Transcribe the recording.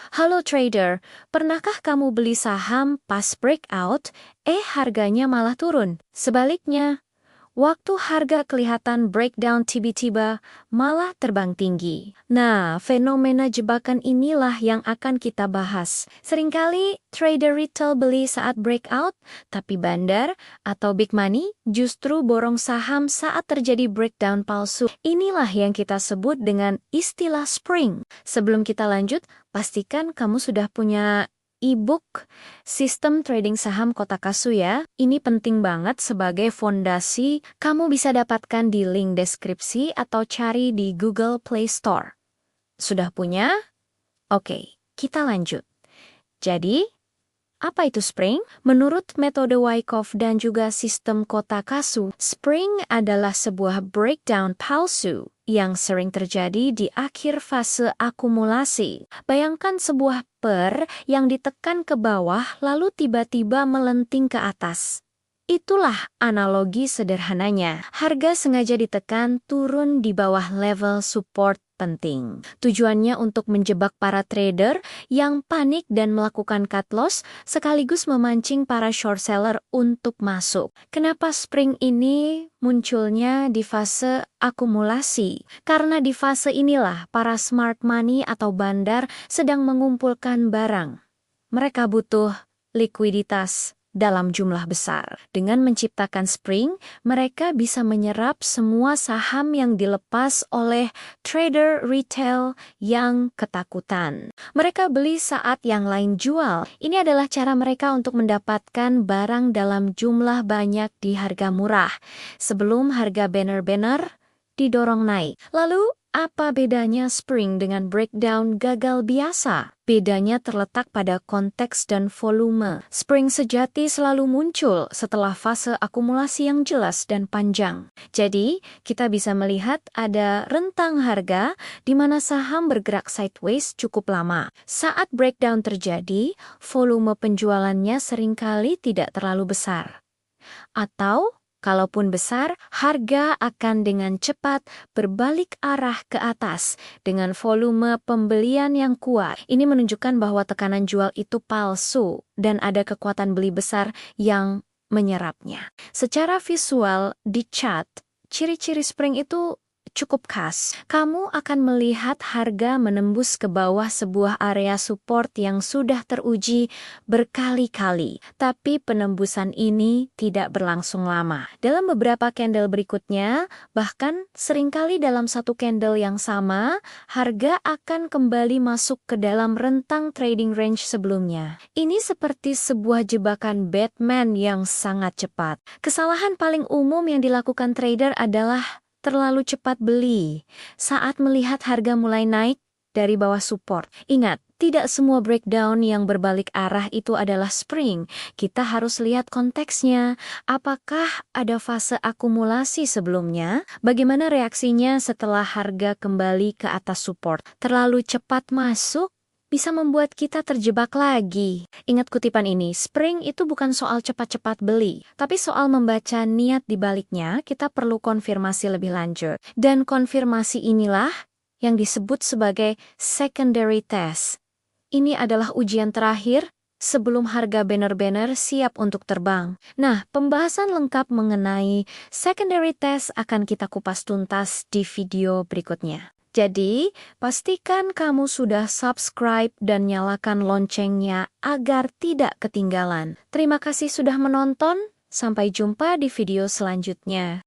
Halo trader, pernahkah kamu beli saham pas breakout, harganya malah turun? Sebaliknya, waktu harga kelihatan breakdown tiba-tiba malah terbang tinggi. Nah, fenomena jebakan inilah yang akan kita bahas. Seringkali trader retail beli saat breakout, tapi bandar atau big money justru borong saham saat terjadi breakdown palsu. Inilah yang kita sebut dengan istilah spring. Sebelum kita lanjut, pastikan kamu sudah punya e-book Sistem Trading Saham Kotakasu ya. Ini penting banget sebagai fondasi. Kamu bisa dapatkan di link deskripsi atau cari di Google Play Store. Sudah punya? Oke, kita lanjut. Jadi, apa itu spring? Menurut metode Wyckoff dan juga sistem Kotakasu, spring adalah sebuah breakdown palsu yang sering terjadi di akhir fase akumulasi. Bayangkan sebuah per yang ditekan ke bawah lalu tiba-tiba melenting ke atas. Itulah analogi sederhananya. Harga sengaja ditekan turun di bawah level support penting. Tujuannya untuk menjebak para trader yang panik dan melakukan cut loss sekaligus memancing para short seller untuk masuk. Kenapa spring ini munculnya di fase akumulasi? Karena di fase inilah para smart money atau bandar sedang mengumpulkan barang. Mereka butuh likuiditas dalam jumlah besar. Dengan menciptakan spring, mereka bisa menyerap semua saham yang dilepas oleh trader retail yang ketakutan. Mereka beli saat yang lain jual. Ini adalah cara mereka untuk mendapatkan barang dalam jumlah banyak di harga murah, sebelum harga benar-benar didorong naik. Lalu, apa bedanya spring dengan breakdown gagal biasa? Bedanya terletak pada konteks dan volume. Spring sejati selalu muncul setelah fase akumulasi yang jelas dan panjang. Jadi, kita bisa melihat ada rentang harga di mana saham bergerak sideways cukup lama. Saat breakdown terjadi, volume penjualannya seringkali tidak terlalu besar. Atau, kalaupun besar, harga akan dengan cepat berbalik arah ke atas dengan volume pembelian yang kuat. Ini menunjukkan bahwa tekanan jual itu palsu dan ada kekuatan beli besar yang menyerapnya. Secara visual di chart, ciri-ciri spring itu cukup khas. Kamu akan melihat harga menembus ke bawah sebuah area support yang sudah teruji berkali-kali. Tapi penembusan ini tidak berlangsung lama. Dalam beberapa candle berikutnya, bahkan seringkali dalam satu candle yang sama, harga akan kembali masuk ke dalam rentang trading range sebelumnya. Ini seperti sebuah jebakan Batman yang sangat cepat. Kesalahan paling umum yang dilakukan trader adalah terlalu cepat beli saat melihat harga mulai naik dari bawah support. Ingat, tidak semua breakdown yang berbalik arah itu adalah spring. Kita harus lihat konteksnya. Apakah ada fase akumulasi sebelumnya? Bagaimana reaksinya setelah harga kembali ke atas support? Terlalu cepat masuk bisa membuat kita terjebak lagi. Ingat kutipan ini, spring itu bukan soal cepat-cepat beli, tapi soal membaca niat di baliknya. Kita perlu konfirmasi lebih lanjut. Dan konfirmasi inilah yang disebut sebagai secondary test. Ini adalah ujian terakhir sebelum harga benar-benar siap untuk terbang. Nah, pembahasan lengkap mengenai secondary test akan kita kupas tuntas di video berikutnya. Jadi, pastikan kamu sudah subscribe dan nyalakan loncengnya agar tidak ketinggalan. Terima kasih sudah menonton, sampai jumpa di video selanjutnya.